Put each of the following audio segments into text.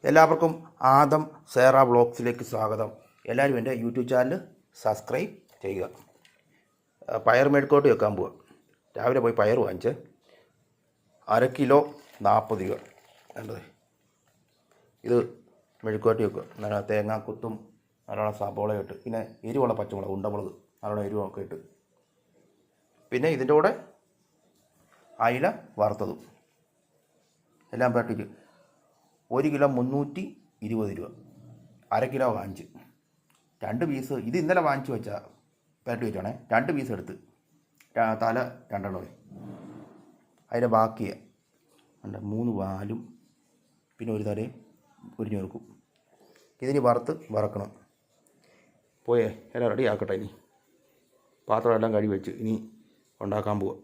എല്ലാവർക്കും ആദം സേറ വ്ളോഗ്സിലേക്ക് സ്വാഗതം. എല്ലാവരും എൻ്റെ യൂട്യൂബ് ചാനൽ സബ്സ്ക്രൈബ് ചെയ്യുക. പയർ മെഴുക്കോട്ട് വെക്കാൻ പോവുക. രാവിലെ പോയി പയർ വാങ്ങിച്ച് 1/2 കിലോ 40 രൂപ വേണ്ടത്. ഇത് മെഴുക്കോട്ട് വെക്കുക. നല്ല തേങ്ങാക്കുത്തും നല്ലോണം സബോള ഇട്ട്, പിന്നെ എരിവുള്ള പച്ചമുളക്, ഉണ്ടമുളക് നല്ലോണം എരിവൊക്കെ ഇട്ട്, പിന്നെ ഇതിൻ്റെ കൂടെ അയില വറുത്തതും എല്ലാം പറ്റിയിട്ട് 1 കിലോ 320 രൂപ. 1/2 കിലോ വാങ്ങിച്ച് 2 പീസ്. ഇത് ഇന്നലെ വാങ്ങിച്ച് വെച്ചാൽ പേട്ട് വെച്ചാണേ. 2 പീസ് എടുത്ത് തല 2 അതിൻ്റെ ബാക്കിയാണ് 3 വാലും പിന്നെ ഒരു തലയും ഉരിഞ്ഞു വെക്കും. ഇതിന് വറക്കണം. പോയേ എല്ലാം റെഡി ആക്കട്ടെ. ഇനി പാത്രം എല്ലാം കഴുകി വെച്ച് ഇനി ഉണ്ടാക്കാൻ പോവുക.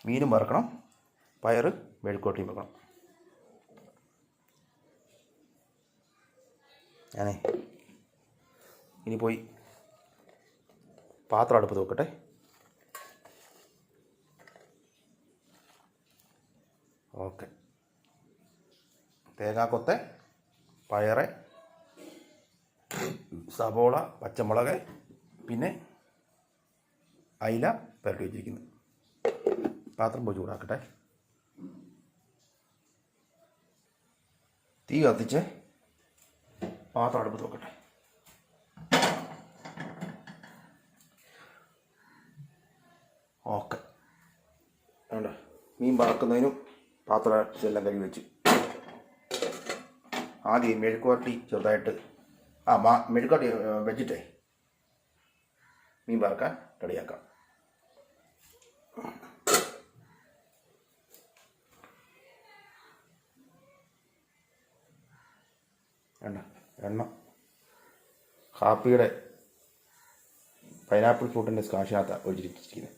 മീനും വറക്കണം, പയർ മെഴുക്കോട്ടിയും വെക്കണം. ഞാനേ ഇനി പോയി പാത്രം അടുപ്പത്ത് വെക്കട്ടെ. ഓക്കെ. തേങ്ങാക്കൊത്ത്, പയറ്, സബോള, പച്ചമുളക്, പിന്നെ അയില പുരട്ടി വെച്ചിരിക്കുന്നു. പാത്രം പോയി ചൂടാക്കട്ടെ. തീ കത്തിച്ച് പാത്രം അടുപ്പത്ത് വെക്കട്ടെ. ഓക്കെ. വേണ്ട മീൻ വറക്കുന്നതിനും പാത്രം എല്ലാം കഴുകി വെച്ച് ആദ്യം മെഴുക്കുവരട്ടി ചെറുതായിട്ട് മെഴുക്കുവരട്ടി വെച്ചിട്ടേ മീൻ വറക്കാൻ റെഡിയാക്കാം. എണ്ണ കാപ്പിയുടെ പൈനാപ്പിൾ ഫ്രൂട്ടിൻ്റെ സ്കാഷിനകത്താണ് ഒഴിച്ചിരിക്കുന്നത്.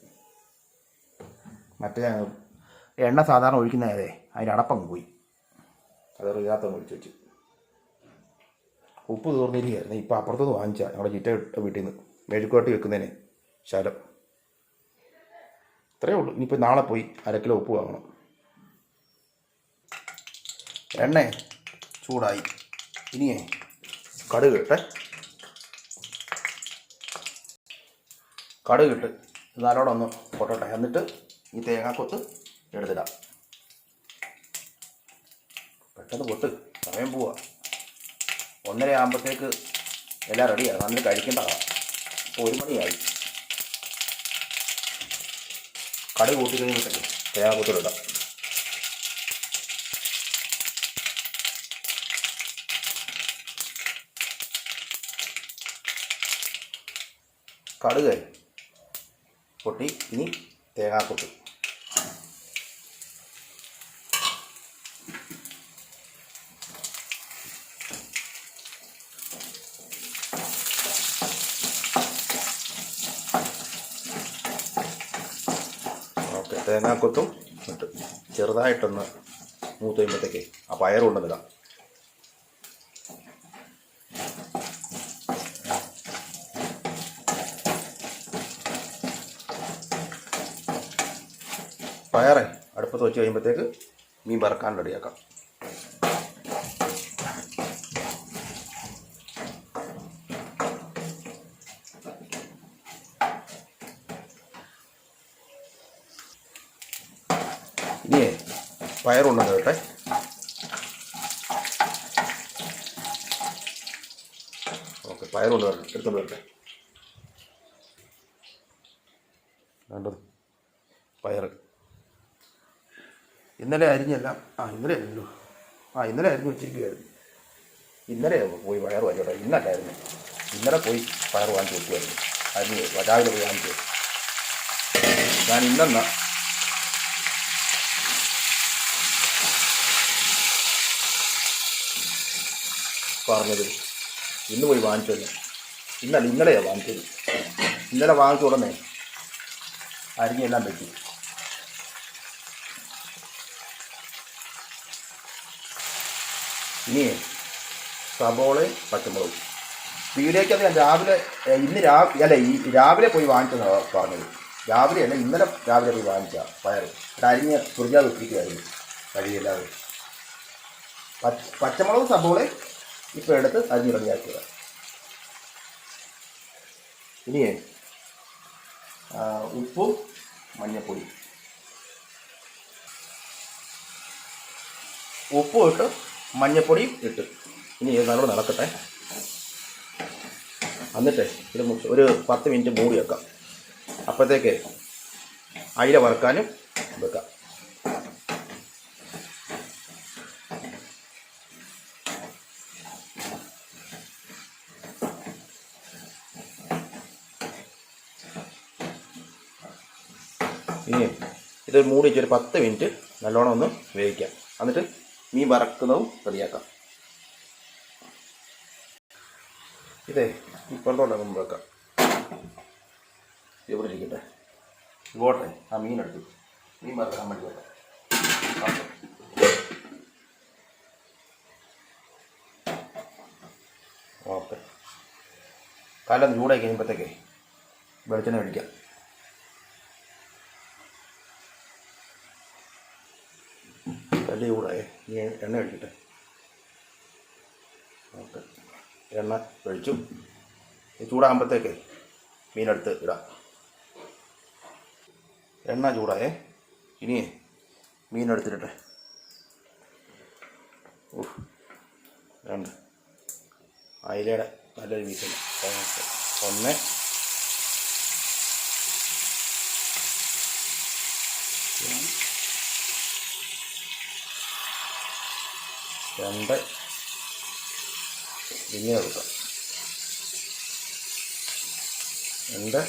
മറ്റേ എണ്ണ സാധാരണ ഒഴിക്കുന്നതേ അതിൻ്റെ അടപ്പങ്ങ് പോയി, അത് ഇതിനകത്തൊന്ന് ഒഴിച്ച് വെച്ച്. ഉപ്പ് തീർന്നിരിക്കുകയായിരുന്നു. ഇപ്പോൾ അപ്പുറത്തുനിന്ന് വാങ്ങിച്ചാൽ ഞങ്ങളുടെ ചിറ്റ വീട്ടിൽ നിന്ന് മെഴുക്കുവരട്ടി വെക്കുന്നതിന് ശകലം. ഇത്രയേ ഉള്ളൂ. ഇനിയിപ്പോൾ നാളെ പോയി 1/2 കിലോ ഉപ്പ് വാങ്ങണം. എണ്ണ ചൂടായി. ഇനിയേ കടുക് ഇട്ട് നല്ലോണം ഒന്ന് പൊട്ടട്ടെ. എന്നിട്ട് ഈ തേങ്ങാക്കൊത്ത് എടുത്തിടാം. പെട്ടെന്ന് പൊട്ട്, സമയം പോവുക. 1:30 ആകുമ്പോഴത്തേക്ക് എല്ലാം റെഡിയാണ്. എന്നിട്ട് കഴിക്കേണ്ടതാണ്. ഇപ്പോൾ 1 മണിയായി. കടുക് കൂട്ടി കഴിയുമ്പോഴത്തേക്ക് തേങ്ങാക്കൊത്തിലിടാം. കടുക് പൊട്ടി. ഇനി തേങ്ങാക്കൊത്ത്. ഓക്കെ. തേങ്ങാക്കൊത്തും ഇട്ട് ചെറുതായിട്ടൊന്ന് മൂത്ത് കഴിയുമ്പോഴത്തേക്ക് ആ പയർ കൊണ്ടുവന്നിടാം. പയറ് അടുപ്പത്ത് വെച്ച് കഴിയുമ്പോഴത്തേക്ക് മീൻ വറക്കാൻ റെഡിയാക്കാം. ഇനിയേ പയറുണ്ടെന്ന് കേട്ടെ. ഓക്കെ. പയറുണ്ട് എടുത്തോണ്ട് വരട്ടെ. വേണ്ടത് പയർ ഇന്നലെ അരിഞ്ഞെല്ലാം ഇന്നലെ അരിഞ്ഞല്ലോ. ഇന്നലെ അരിഞ്ഞ് വെച്ചിരിക്കുകയായിരുന്നു. ഇന്നലെ പോയി പയർ വാങ്ങിച്ചോട്ടെ. ഇന്നല്ലായിരുന്നു. ഇന്നലെ പോയി പയർ വാങ്ങിച്ച് വെക്കുമായിരുന്നു. അരിഞ്ഞ് രാവിലെ പോയി വാങ്ങിച്ചു. ഞാൻ ഇന്നെന്നാ പറഞ്ഞത്. ഇന്ന് പോയി വാങ്ങിച്ചത്. ഇന്നലെയാണ് വാങ്ങിച്ചത്. ഇന്നലെ വാങ്ങിച്ച ഉടനെ അരിഞ്ഞെല്ലാം വെച്ചു. ഇനി സബോളയും പച്ചമുളകും. വീഡിയോയ്ക്കത് ഞാൻ രാവിലെ പോയി വാങ്ങിച്ചതാണ് പറഞ്ഞത്. രാവിലെ അല്ല, ഇന്നലെ രാവിലെ പോയി വാങ്ങിച്ച പയർ അരിഞ്ഞ് ഫ്രിഡ്ജിൽ വെച്ചിരിക്കുകയായിരുന്നു. കഴിയില്ലാതെ പച്ചമുളക് സബോള ഇപ്പോൾ എടുത്ത് അരിഞ്ഞ് റെഡിയാക്കുക. ഇനിയേ ഉപ്പും മഞ്ഞൾപ്പൊടി, ഉപ്പും ഇട്ട് മഞ്ഞൾപ്പൊടിയും ഇട്ട് ഇനി നല്ലോണം നടക്കട്ടെ. എന്നിട്ട് ഇത് ഒരു 10 മിനിറ്റ് മൂടി വെക്കാം. അപ്പോഴത്തേക്ക് അയില വറുക്കാനും വെക്കാം. ഇനി ഇത് മൂടി വെച്ചൊരു 10 മിനിറ്റ് നല്ലോണം ഒന്ന് വേവിക്കാം. എന്നിട്ട് മീൻ വറക്കുന്നതും റെഡിയാക്കാം. ഇതേ ഇപ്പുറത്തോട്ടൊക്കെ വെക്കാം. ഇവിടെ ഇരിക്കട്ടെ. ഇങ്ങോട്ടെ ആ മീനെടുത്തു മീൻ വറക്കാൻ വേണ്ടി വെക്കാം. ഓക്കെ. കാലം ചൂടായി കഴിയുമ്പോഴത്തേക്കേ വെളിച്ചെണ്ണ ഒഴിക്കാം. കല്ല് ചൂടായേ, ഇനി എണ്ണ ഒഴിക്കട്ടെ. ഓക്കെ, എണ്ണ ഒഴിച്ചു. ചൂടാകുമ്പോഴത്തേക്ക് മീനെടുത്ത് ഇടാം. എണ്ണ ചൂടായേ, ഇനി മീനെടുത്തിട്ടെ. രണ്ട് അയിലയുടെ നല്ലൊരു പീസില്ല. 1 2 ഇങ്ങനെ കൊടുക്കാം. 2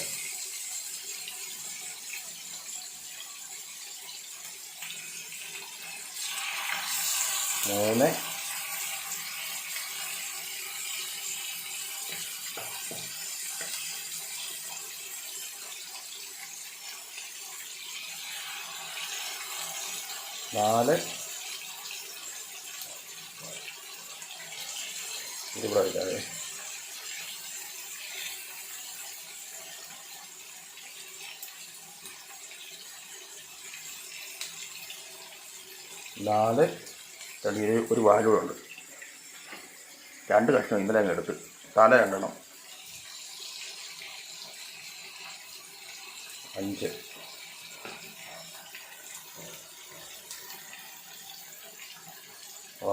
3 4 ഇതിവിടെ വയ്ക്കാതെ 4 ഒരു വാലൂടുണ്ട്. 2 കഷ്ണം ഇന്നലെ അങ്ങ് എടുത്ത് തല 2 5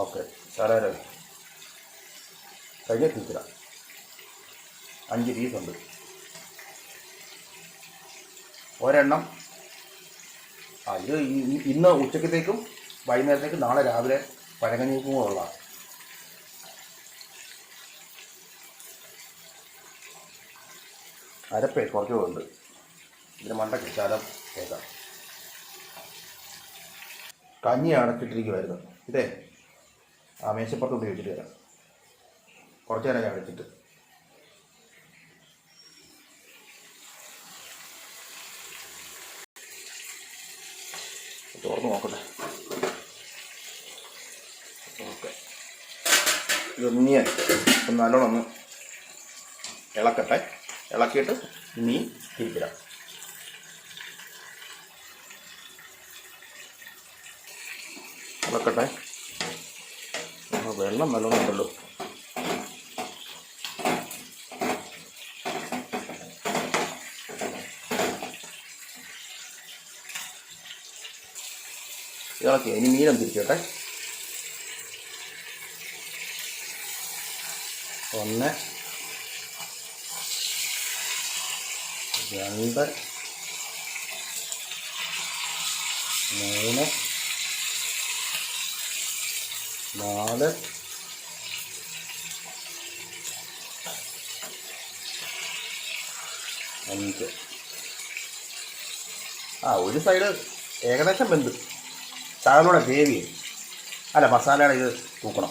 ഓക്കെ. തല കഴിഞ്ഞ തിരിച്ചിടാം. 5 പീസുണ്ട്. ഒരെണ്ണം ഇത് ഇന്ന് ഉച്ചക്കത്തേക്കും വൈകുന്നേരത്തേക്കും നാളെ രാവിലെ പഴങ്കഞ്ഞിക്കും ഉള്ള അരപ്പേ കുറച്ചുണ്ട്. ഇതിന് മണ്ടയ്ക്ക് ശകലം കേൾക്കാം. കഞ്ഞി അടച്ചിട്ടിരിക്കുമായിരുന്നു. ഇതേ ആ മേശപ്പുറത്ത് കൊണ്ട് വെച്ചിട്ട് വരാം. കുറച്ച് നേരം ഞാൻ അടച്ചിട്ട് തുറന്ന് നോക്കട്ടെ. ഓക്കെ, ഇതൊന്നിയെ നല്ലോണം ഒന്ന് ഇളക്കട്ടെ. ഇളക്കിയിട്ട് മീൻ തിരിച്ചിടാം. ഇളക്കട്ടെ. വെള്ളം നല്ലോണം ഉണ്ടല്ലോ. ഇളക്കി ഇനി മീനം തിരിച്ചോട്ടെ. 1 2 3 4 5 ഒരു സൈഡ് ഏകദേശം വെന്ത്. ശകലൂടെ ഗ്രേവി അല്ല മസാലയുടെ ഇത് തൂക്കണം.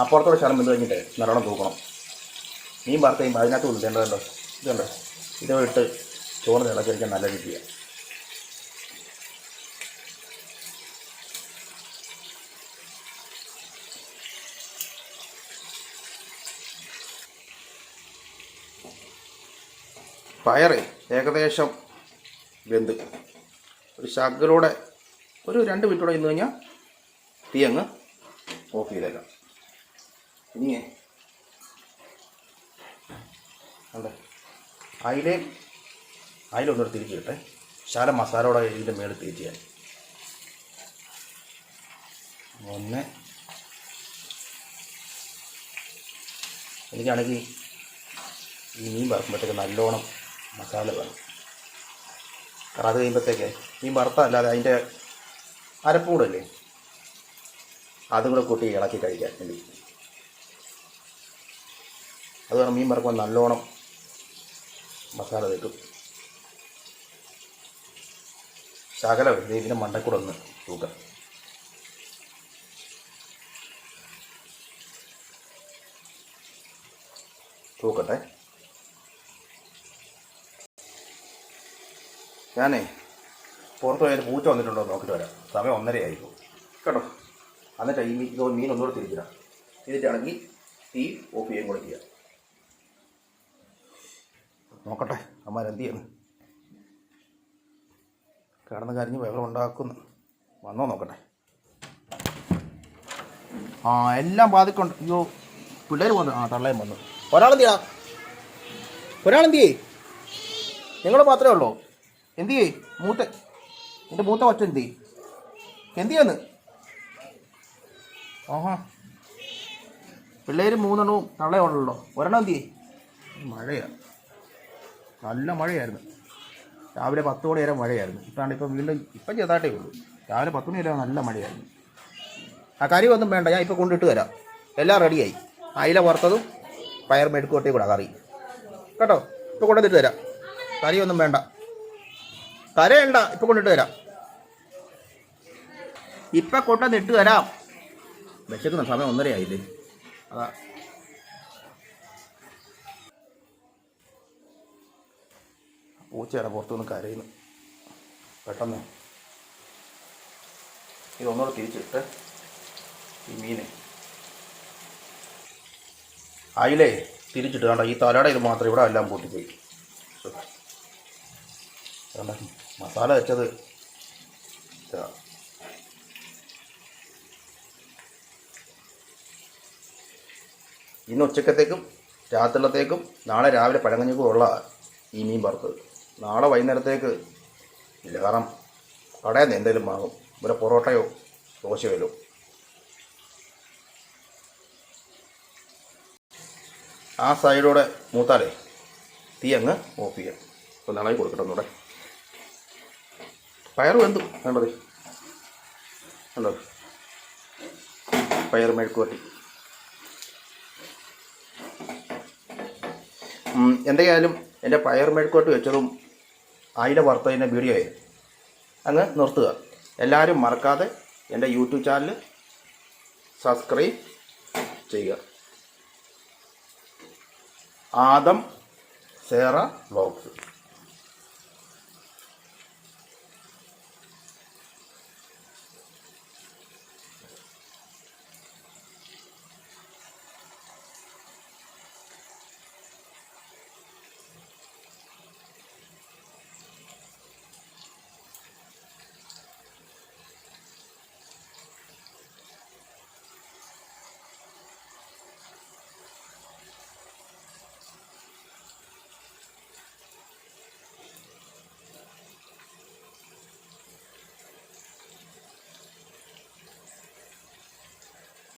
അപ്പുറത്തോടെ ശകലം വെന്ത് കഴിഞ്ഞിട്ട് നല്ലോണം തൂക്കണം. മീൻ വറുത്ത് കഴിയുമ്പോൾ അതിനകത്ത് ഉള്ളിടേണ്ടതുണ്ടോ ഇതുണ്ട്. ഇത് ഇട്ട് ചോറ് തിളച്ച് കഴിക്കാൻ നല്ല രുചിയാണ്. പയറ് ഏകദേശം വെന്ത് ഒരു ശകലൂടെ ഒരു 2 മിനിറ്റൂടെ ഇന്ന് കഴിഞ്ഞാൽ തീ അങ്ങ് ഓഫ് ചെയ്തേക്കാം. ഇനി അല്ലേ അതിലൊന്നൊരു തിരിച്ചിട്ടെ, ശാല മസാലയോടെ ഇതിൻ്റെ മേളിൽ തിരിച്ച് ചെയ്യാൻ. ഒന്ന് എനിക്കാണെങ്കിൽ ഈ മീൻ വറുക്കുമ്പോഴത്തേക്ക് നല്ലോണം മസാല വേണം. കാരണം അത് കഴിയുമ്പോഴത്തേക്ക് മീൻ വറുത്തല്ലാതെ അതിൻ്റെ അരപ്പും കൂടെ അല്ലേ, അതും കൂടെ കൂട്ടി ഇളക്കി കഴിക്കാൻ വേണ്ടി. അത് കാരണം മീൻ വറുക്കുമ്പോൾ നല്ലോണം മസാല തേക്കും. ശകലം ഇതിൻ്റെ മണ്ടക്കൂടെ ഒന്ന് തൂക്കാം. തൂക്കട്ടെ. ഞാനേ പുറത്ത് പോയാൽ പൂച്ച വന്നിട്ടുണ്ടോ നോക്കിയിട്ട് വരാം. സമയം 1:30 ആയിരിക്കും കേട്ടോ. എന്നിട്ട് ഈ മീൻ ഒന്നുകൂടെ തിരിച്ചിടാം. തിരിച്ചാണെങ്കിൽ തീ ഓഫ് ചെയ്യാൻ കൂടെ ചെയ്യാം. നോക്കട്ടെ അമ്മാരെന്ത് ചെയ്യുന്നു. കിടന്ന് കരിഞ്ഞ് വെള്ളം ഉണ്ടാക്കുന്നു. വന്നോ നോക്കട്ടെ. എല്ലാം ബാധിക്കൊണ്ട്. അയ്യോ പിള്ളേർ വന്നു. തള്ളയും വന്നു. ഒരാളെന്തിയാ നിങ്ങൾ മാത്രമേ ഉള്ളൂ? എന്ത് ചെയ്യേ എൻ്റെ മൂത്ത ഒറ്റ എന്ത് ചെയ്യാന്ന്? പിള്ളേർ 3 തള്ളേ ഉള്ളല്ലോ. ഒരെണ്ണം എന്ത് ചെയ്യേ? മഴയാണ്, നല്ല മഴയായിരുന്നു. രാവിലെ 10 മണി വരെ മഴയായിരുന്നു. ഇപ്പം വീണ്ടും ചെറുതായിട്ടേ ഉള്ളൂ. രാവിലെ 10 മണി വരെ നല്ല മഴയായിരുന്നു. കറി ഒന്നും വേണ്ട, ഞാൻ ഇപ്പോൾ കൊണ്ടിട്ട് തരാം. എല്ലാം റെഡിയായി. അയില വറുത്തതും പയർ മെഴുക്കുവരട്ടിയും കൂടെ കറി കേട്ടോ. ഇപ്പോൾ കൊണ്ടുവന്നിട്ട് തരാം. കറിയൊന്നും വേണ്ട, കരയണ്ട. ഇപ്പോൾ കൊണ്ടിട്ട് തരാം. ഇപ്പം കൊണ്ടുവന്നിട്ട് തരാം. വിശക്കുന്ന സമയം 1:30 ആയില്ലേ, അതാ. പൂച്ചയുടെ പുറത്തുനിന്ന് കരയുന്നു. പെട്ടെന്ന് ഇതൊന്നുകൂടെ തിരിച്ചിട്ട് ഈ മീനെ അയിലേ തിരിച്ചിട്ട് കണ്ട ഈ തലയുടെ ഇത് മാത്രം ഇവിടെ എല്ലാം പൊട്ടിപ്പോയി. കണ്ട മസാല വെച്ചത് ഇന്ന് ഉച്ചക്കത്തേക്കും രാത്രിലത്തേക്കും നാളെ രാവിലെ പഴങ്കഞ്ഞിക്കും ഉള്ള ഈ മീൻ വറുത്തത്. നാളെ വൈകുന്നേരത്തേക്ക് ഇല്ല, കാരണം കടയിൽ നിന്ന് എന്തെങ്കിലും വാങ്ങും. ഇവിടെ പൊറോട്ടയോ ദോശയോ വല്ലോ. ആ സൈഡോടെ മൂത്താലേ തീ അങ്ങ് ഓഫ് ചെയ്യാം. അപ്പോൾ നിളകി കൊടുക്കട്ടെ ഒന്നുകൂടെ. പയർ വെന്തു വേണ്ടത് കണ്ടോ, പയർ മെഴുക്കുവരട്ടി. എന്തൊക്കെയായാലും എൻ്റെ പയർ മെഴുക്കുവരട്ടി വെച്ചതും അയില വറുത്തതിൻ്റെ വീഡിയോയെ അങ്ങ് നിർത്തുക. എല്ലാവരും മറക്കാതെ എൻ്റെ യൂട്യൂബ് ചാനൽ സബ്സ്ക്രൈബ് ചെയ്യുക. ആദം സേറ വ്ലോഗ്സ്.